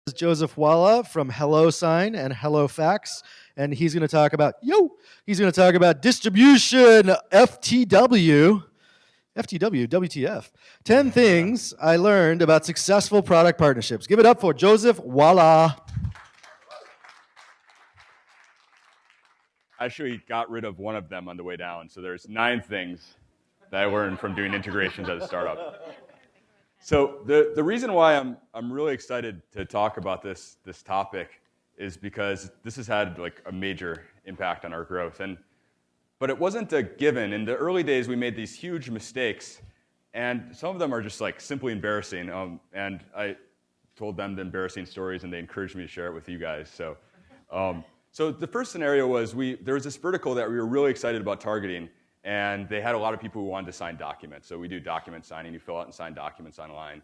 Is Joseph Walla from HelloSign and HelloFax, and he's going to talk about distribution FTW, WTF. 10 things I learned about successful product partnerships. Give it up for Joseph Walla. I actually got rid of one of them on the way down, so there's 9 things that I learned from doing integrations at a startup. So the reason why I'm really excited to talk about this topic is because this has had like a major impact on our growth. But it wasn't a given. In the early days, we made these huge mistakes, and some of them are just like simply embarrassing. And I told them the embarrassing stories, and they encouraged me to share it with you guys. So the first scenario was there was this vertical that we were really excited about targeting, and they had a lot of people who wanted to sign documents. So we do document signing. You fill out and sign documents online.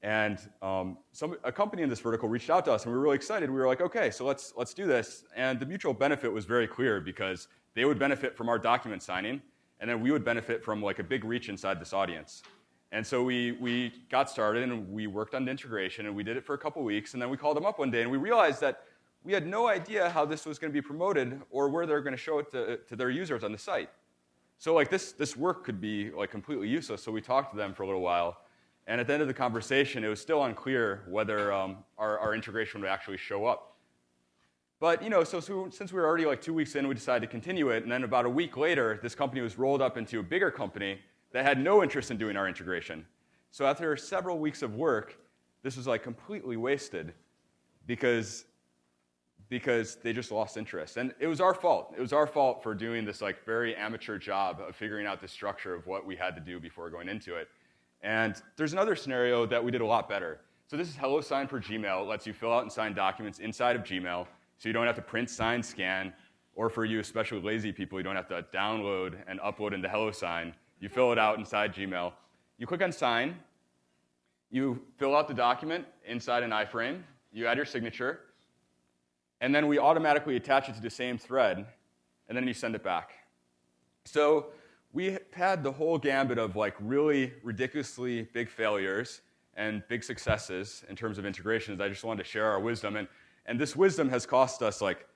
And a company in this vertical reached out to us, and we were really excited. We were like, okay, so let's do this. And the mutual benefit was very clear because they would benefit from our document signing, and then we would benefit from like a big reach inside this audience. And so we got started, and we worked on the integration, and we did it for a couple weeks. And then we called them up one day, and we realized that we had no idea how this was going to be promoted or where they're going to show it to their users on the site. So like this work could be like completely useless. So we talked to them for a little while, and at the end of the conversation, it was still unclear whether our integration would actually show up. But since we were already like 2 weeks in, we decided to continue it. And then about a week later, this company was rolled up into a bigger company that had no interest in doing our integration. So after several weeks of work, this was like completely wasted because they just lost interest. And it was our fault. It was our fault for doing this like very amateur job of figuring out the structure of what we had to do before going into it. And there's another scenario that we did a lot better. So this is HelloSign for Gmail. It lets you fill out and sign documents inside of Gmail, so you don't have to print, sign, scan, or for you especially lazy people, you don't have to download and upload into HelloSign. You fill it out inside Gmail. You click on sign. You fill out the document inside an iframe. You add your signature. And then we automatically attach it to the same thread, and then you send it back. So we had the whole gambit of like really ridiculously big failures and big successes in terms of integrations. I just wanted to share our wisdom, and this wisdom has cost us like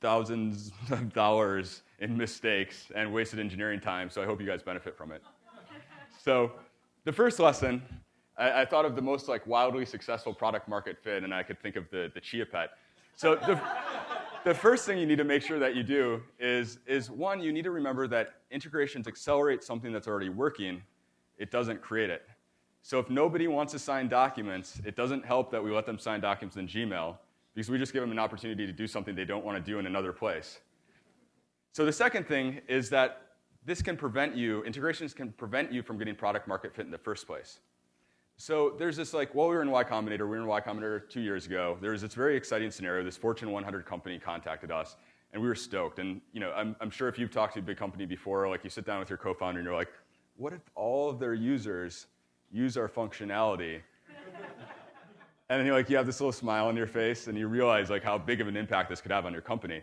thousands of dollars in mistakes and wasted engineering time, so I hope you guys benefit from it. So the first lesson, I thought of the most like wildly successful product market fit, and I could think of the Chia Pet. So the first thing you need to make sure that you do is one, you need to remember that integrations accelerate something that's already working. It doesn't create it. So if nobody wants to sign documents, it doesn't help that we let them sign documents in Gmail, because we just give them an opportunity to do something they don't want to do in another place. So the second thing is that integrations can prevent you from getting product market fit in the first place. So there's this we were in Y Combinator 2 years ago. There was this very exciting scenario. This Fortune 100 company contacted us, and we were stoked. And I'm sure if you've talked to a big company before, like you sit down with your co-founder and you're like, what if all of their users use our functionality? And then you have this little smile on your face, and you realize like how big of an impact this could have on your company.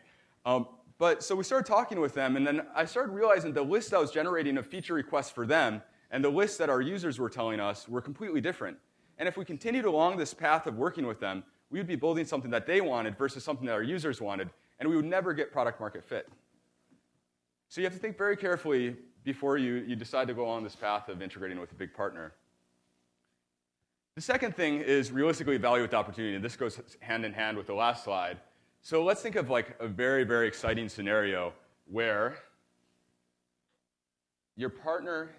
But so we started talking with them, and then I started realizing the list I was generating of feature requests for them and the lists that our users were telling us were completely different. And if we continued along this path of working with them, we would be building something that they wanted versus something that our users wanted, and we would never get product market fit. So you have to think very carefully before you decide to go on this path of integrating with a big partner. The second thing is realistically evaluate the opportunity, and this goes hand in hand with the last slide. So let's think of like a very, very exciting scenario where your partner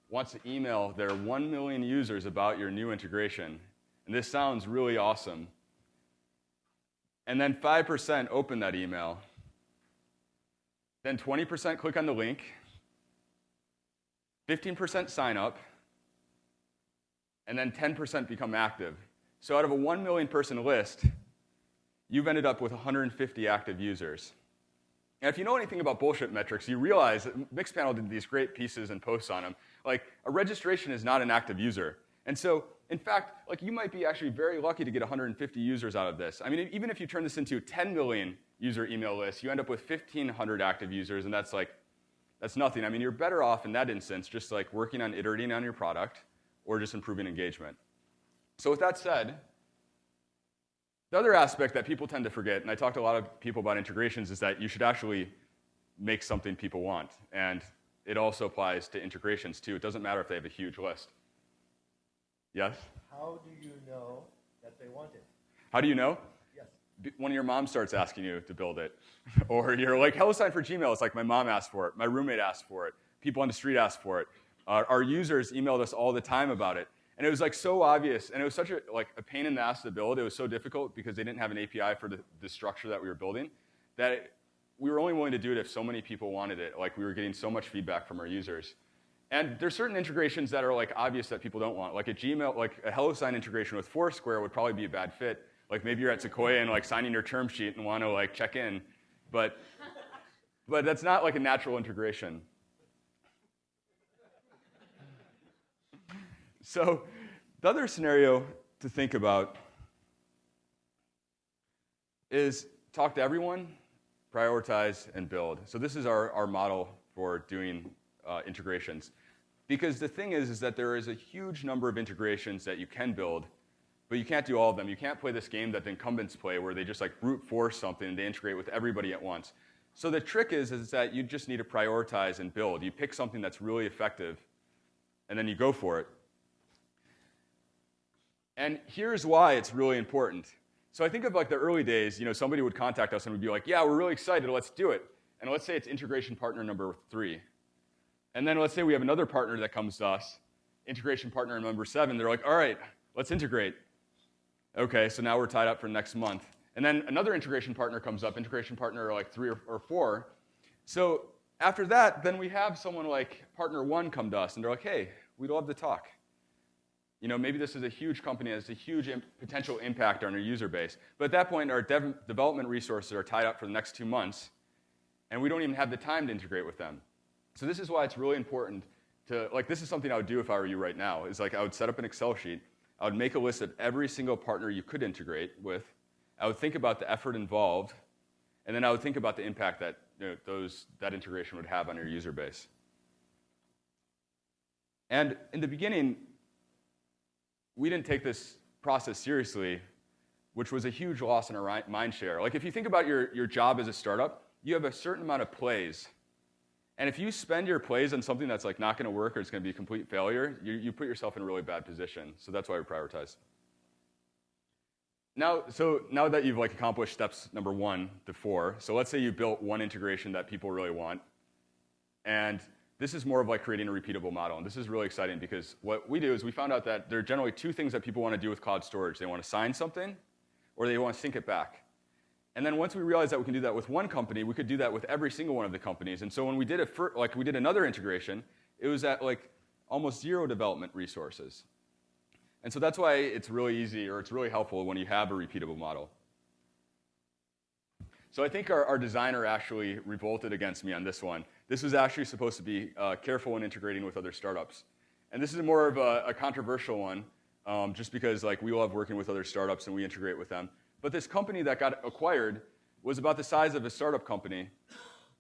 wants to email their 1 million users about your new integration. And this sounds really awesome. And then 5% open that email. Then 20% click on the link. 15% sign up. And then 10% become active. So out of a 1 million person list, you've ended up with 150 active users. And if you know anything about bullshit metrics, you realize that Mixpanel did these great pieces and posts on them. Like, a registration is not an active user. And so, in fact, like you might be actually very lucky to get 150 users out of this. I mean, even if you turn this into a 10 million user email list, you end up with 1,500 active users, and that's nothing. I mean, you're better off in that instance just like working on iterating on your product or just improving engagement. So with that said, The other aspect that people tend to forget, and I talk to a lot of people about integrations, is that you should actually make something people want. And it also applies to integrations too. It doesn't matter if they have a huge list. Yes? How do you know that they want it? How do you know? Yes. When your mom starts asking you to build it. Or you're like, HelloSign for Gmail. It's like my mom asked for it. My roommate asked for it. People on the street asked for it. Our users emailed us all the time about it. And it was like so obvious, and it was such a pain in the ass to build. It was so difficult because they didn't have an API for the structure that we were building, that we were only willing to do it if so many people wanted it. Like we were getting so much feedback from our users. And there's certain integrations that are like obvious that people don't want. Like a Gmail, like a HelloSign integration with Foursquare would probably be a bad fit. Like maybe you're at Sequoia and like signing your term sheet and want to like check in, but that's not like a natural integration. So the other scenario to think about is talk to everyone, prioritize, and build. So this is our model for doing integrations. Because the thing is that there is a huge number of integrations that you can build, but you can't do all of them. You can't play this game that the incumbents play where they just like brute force something and they integrate with everybody at once. So the trick is that you just need to prioritize and build. You pick something that's really effective, and then you go for it. And here's why it's really important. So I think of like the early days, somebody would contact us and we'd be like, yeah, we're really excited, let's do it. And let's say it's integration partner number 3. And then let's say we have another partner that comes to us, integration partner number 7. They're like, all right, let's integrate. Okay, so now we're tied up for next month. And then another integration partner comes up, integration partner like 3 or 4. So after that, then we have someone like partner 1 come to us and they're like, hey, we'd love to talk. Maybe this is a huge company that has a huge potential impact on our user base. But at that point, our development resources are tied up for the next 2 months, and we don't even have the time to integrate with them. So this is why it's really important to, this is something I would do if I were you right now, is I would set up an Excel sheet. I would make a list of every single partner you could integrate with. I would think about the effort involved, and then I would think about the impact that that integration would have on your user base. And in the beginning, we didn't take this process seriously, which was a huge loss in our mind share. If you think about your job as a startup, you have a certain amount of plays. And if you spend your plays on something that's not going to work or it's going to be a complete failure, you put yourself in a really bad position. So that's why we prioritize. Now that you've accomplished steps number 1 to 4, so let's say you built one integration that people really want, and this is more of creating a repeatable model. And this is really exciting because what we do is we found out that there are generally 2 things that people want to do with cloud storage. They want to sign something, or they want to sync it back. And then once we realized that we can do that with one company, we could do that with every single one of the companies. And so when we did we did another integration, it was at almost 0 development resources. And so that's why it's really easy, or it's really helpful when you have a repeatable model. So I think our designer actually revolted against me on this one. This was actually supposed to be careful when integrating with other startups. And this is more of a controversial one, just because we love working with other startups and we integrate with them. But this company that got acquired was about the size of a startup company.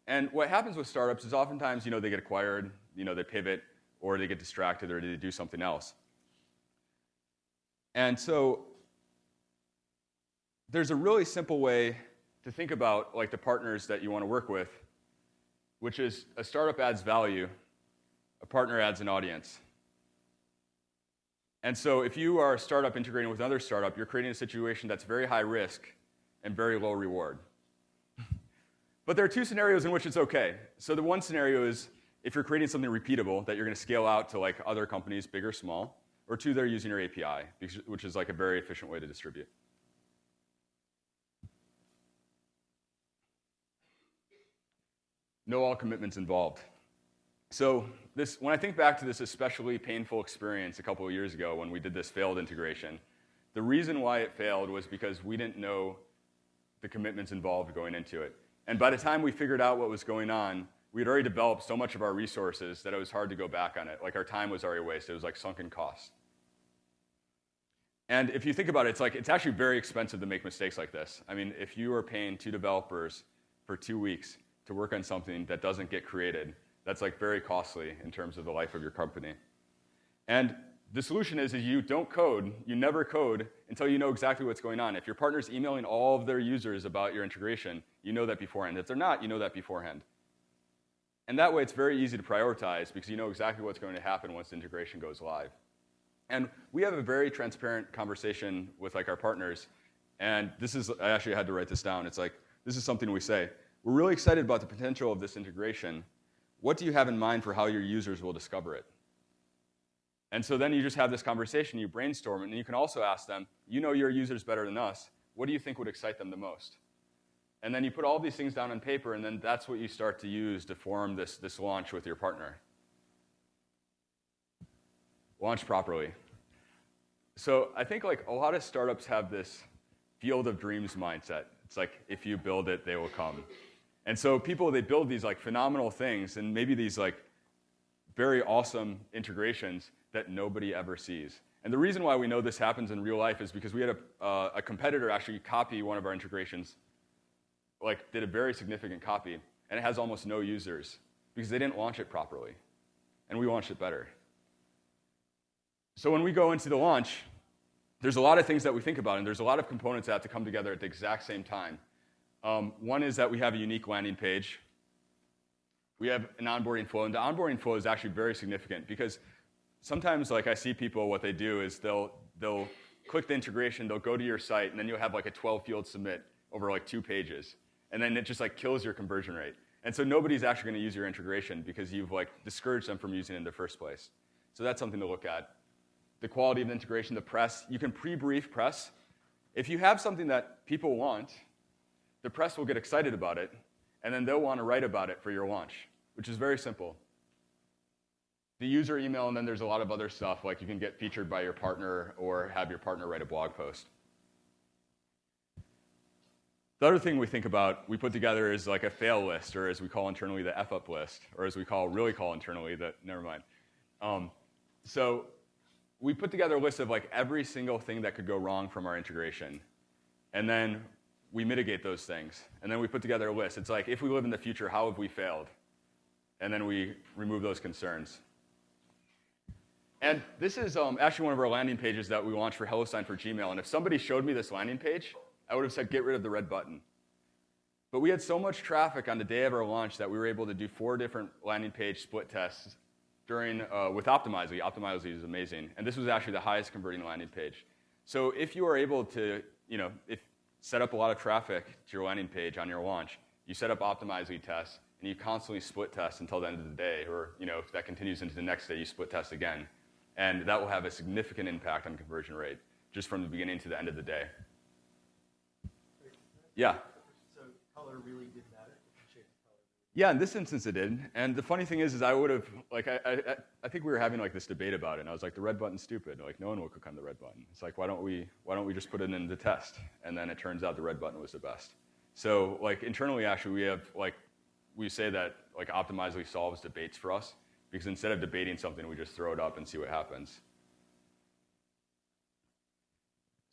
And what happens with startups is oftentimes, they get acquired, they pivot, or they get distracted, or they do something else. And so there's a really simple way to think about the partners that you want to work with, which is a startup adds value, a partner adds an audience. And so if you are a startup integrating with another startup, you're creating a situation that's very high risk and very low reward. But there are 2 scenarios in which it's okay. So the one scenario is if you're creating something repeatable that you're going to scale out to other companies, big or small, or 2, they're using your API, which is a very efficient way to distribute. No all commitments involved. So when I think back to this especially painful experience a couple of years ago when we did this failed integration, the reason why it failed was because we didn't know the commitments involved going into it. And by the time we figured out what was going on, we had already developed so much of our resources that it was hard to go back on it. Our time was already wasted. It was sunken costs. And if you think about it, it's actually very expensive to make mistakes like this. I mean, if you are paying 2 developers for 2 weeks to work on something that doesn't get created, that's very costly in terms of the life of your company. And the solution is you don't code, you never code until you know exactly what's going on. If your partner's emailing all of their users about your integration, you know that beforehand. If they're not, you know that beforehand. And that way, it's very easy to prioritize because you know exactly what's going to happen once the integration goes live. And we have a very transparent conversation with like our partners. And this is, I actually had to write this down. It's like, this is something we say. We're really excited about the potential of this integration. What do you have in mind for how your users will discover it? And so then you just have this conversation, you brainstorm, and you can also ask them, you know your users better than us. What do you think would excite them the most? And then you put all these things down on paper, and then that's what you start to use to form this launch with your partner. Launch properly. So I think like a lot of startups have this field of dreams mindset. It's like, if you build it, they will come. And so people, they build these like phenomenal things and maybe these like very awesome integrations that nobody ever sees. And the reason why we know this happens in real life is because we had a competitor actually copy one of our integrations, like did a very significant copy, and it has almost no users because they didn't launch it properly. And we launched it better. So when we go into the launch, there's a lot of things that we think about, and there's a lot of components that have to come together at the exact same time. One is that we have a unique landing page. We have an onboarding flow, and the onboarding flow is actually very significant because sometimes, like I see people, what they do is they'll click the integration, they'll go to your site, and then you'll have like a 12-field submit over like 2 pages, and then it just like kills your conversion rate. And so nobody's actually going to use your integration because you've like discouraged them from using it in the first place. So that's something to look at. The quality of the integration, the press. You can pre-brief press. If you have something that people want, the press will get excited about it, and then they'll want to write about it for your launch, which is very simple. The user email, and then there's a lot of other stuff, like you can get featured by your partner or have your partner write a blog post. The other thing we think about, we put together is like a fail list, or as we call internally, the F-up list, or as we really call internally, the, never mind. So we put together a list of like every single thing that could go wrong from our integration. And then we mitigate those things. And then we put together a list. It's like, if we live in the future, how have we failed? And then we remove those concerns. And this is actually one of our landing pages that we launched for HelloSign for Gmail. And if somebody showed me this landing page, I would have said, get rid of the red button. But we had so much traffic on the day of our launch that we were able to do 4 different landing page split tests with Optimizely. Optimizely is amazing. And this was actually the highest converting landing page. So if you are able to, set up a lot of traffic to your landing page on your launch, you set up Optimizely tests, and you constantly split test until the end of the day, or if that continues into the next day, you split test again. And that will have a significant impact on conversion rate, just from the beginning to the end of the day. Yeah? So color really did matter? Shape of color. Yeah, in this instance it did. And the funny thing is I would have, like, I think we were having like this debate about it, and I was like, the red button's stupid. Like, no one will click on the red button. It's like, why don't we just put it in the test? And then it turns out the red button was the best. So like internally, actually, we have like, we say that like Optimizely solves debates for us, because instead of debating something, we just throw it up and see what happens.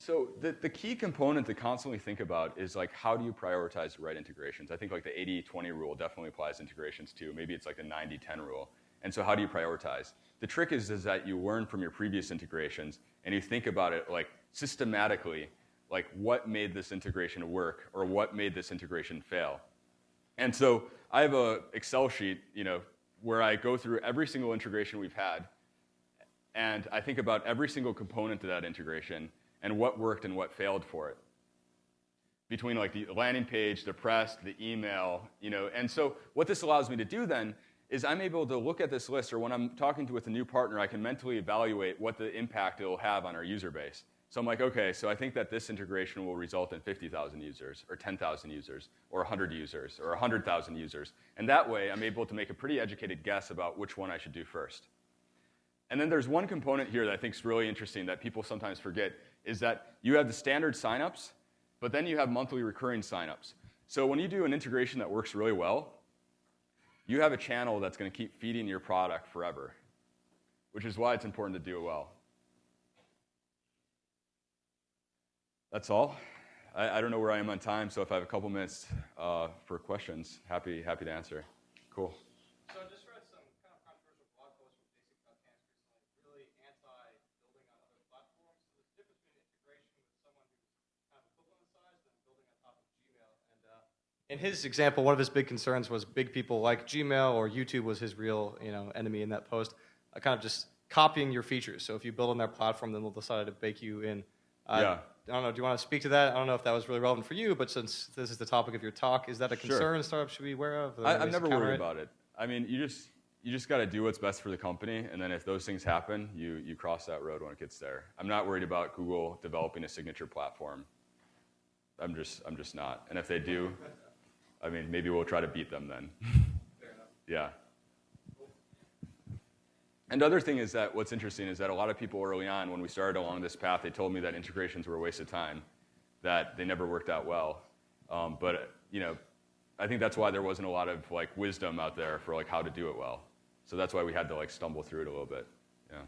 So the key component to constantly think about is like, how do you prioritize the right integrations? I think like the 80-20 rule definitely applies to integrations too. Maybe it's like the 90-10 rule. And so how do you prioritize? The trick is that you learn from your previous integrations and you think about it like systematically, like what made this integration work or what made this integration fail. And so I have a Excel sheet, where I go through every single integration we've had, and I think about every single component of that integration and what worked and what failed for it. Between like the landing page, the press, the email, And so what this allows me to do then is I'm able to look at this list, or when I'm talking with a new partner, I can mentally evaluate what the impact it will have on our user base. So I'm like, okay, so I think that this integration will result in 50,000 users, or 10,000 users, or 100 users, or 100,000 users. And that way, I'm able to make a pretty educated guess about which one I should do first. And then there's one component here that I think is really interesting that people sometimes forget, is that you have the standard signups, but then you have monthly recurring signups. So when you do an integration that works really well, you have a channel that's going to keep feeding your product forever, which is why it's important to do it well. That's all. I don't know where I am on time, so if I have a couple minutes for questions, happy to answer. Cool. So I just read some kind of controversial blog posts from Basic Code Camps recently, really In his example, one of his big concerns was big people like Gmail or YouTube was his real, enemy in that post, kind of just copying your features. So if you build on their platform, then they'll decide to bake you in. Yeah. I don't know. Do you want to speak to that? I don't know if that was really relevant for you, but since this is the topic of your talk, is that a concern startups should be aware of? I'm never worried about it. I mean, you just got to do what's best for the company, and then if those things happen, you cross that road when it gets there. I'm not worried about Google developing a signature platform. I'm just not. And if they do, I mean, maybe we'll try to beat them then. Fair enough. Yeah. And the other thing is that what's interesting is that a lot of people early on, when we started along this path, they told me that integrations were a waste of time, that they never worked out well. But I think that's why there wasn't a lot of wisdom out there for how to do it well. So that's why we had to stumble through it a little bit. Yeah.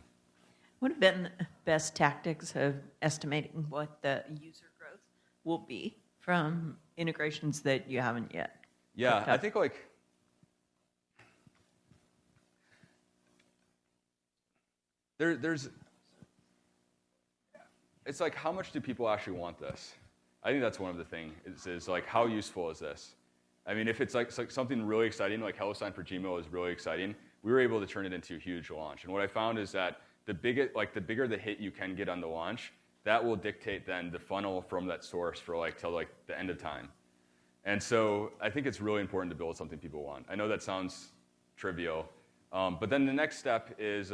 What have been the best tactics of estimating what the user growth will be from integrations that you haven't yet? Yeah, I think there's it's how much do people actually want this? I think that's one of the things is how useful is this? I mean, if it's something really exciting, like HelloSign for Gmail is really exciting, we were able to turn it into a huge launch. And what I found is that the bigger the hit you can get on the launch, that will dictate then the funnel from that source for till the end of time. And so I think it's really important to build something people want. I know that sounds trivial, but then the next step is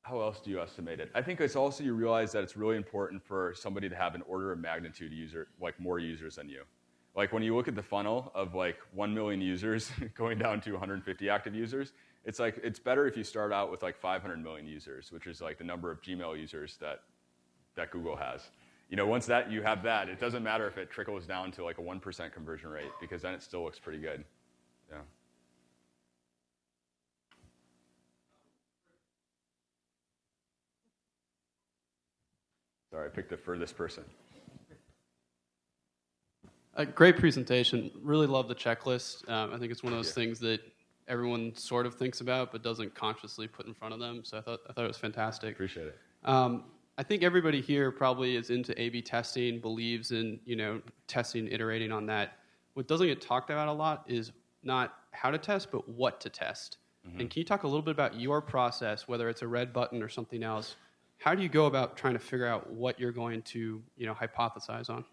how else do you estimate it? I think it's also you realize that it's really important for somebody to have an order of magnitude more users than you. When you look at the funnel of 1 million users going down to 150 active users, it's better if you start out with 500 million users, which is the number of Gmail users that Google has. Once you have that, it doesn't matter if it trickles down to a 1% conversion rate, because then it still looks pretty good. Yeah. Sorry, I picked the furthest person. A great presentation. Really love the checklist. I think it's one of those things that everyone sort of thinks about but doesn't consciously put in front of them. So I thought it was fantastic. Appreciate it. I think everybody here probably is into A/B testing, believes in testing, iterating on that. What doesn't get talked about a lot is not how to test, but what to test. Mm-hmm. And can you talk a little bit about your process, whether it's a red button or something else? How do you go about trying to figure out what you're going to hypothesize on?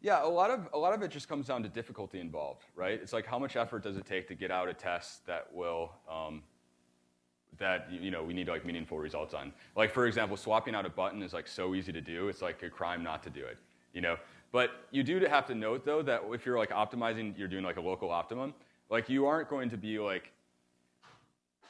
Yeah, a lot of it just comes down to difficulty involved, right? It's how much effort does it take to get out a test that will we need meaningful results on. For example, swapping out a button is so easy to do. It's a crime not to do it, But you do have to note though that if you're optimizing, you're doing a local optimum. You aren't going to be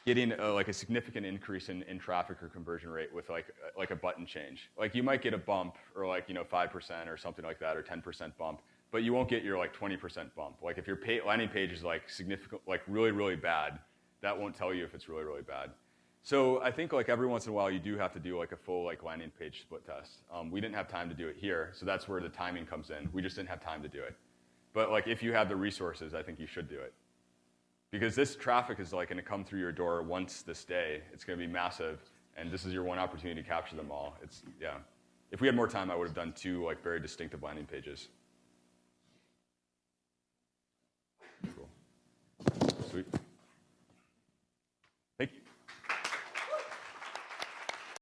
getting a significant increase in traffic or conversion rate with a button change. You might get a bump or 5% or something like that, or 10% bump, but you won't get your 20% bump. If your landing page is significant, really, really bad, that won't tell you if it's really, really bad. So I think every once in a while you do have to do a full landing page split test. We didn't have time to do it here, so that's where the timing comes in. We just didn't have time to do it. But if you have the resources, I think you should do it. Because this traffic is going to come through your door once this day. It's going to be massive, and this is your one opportunity to capture them all. If we had more time, I would have done 2 very distinctive landing pages. Cool. Sweet.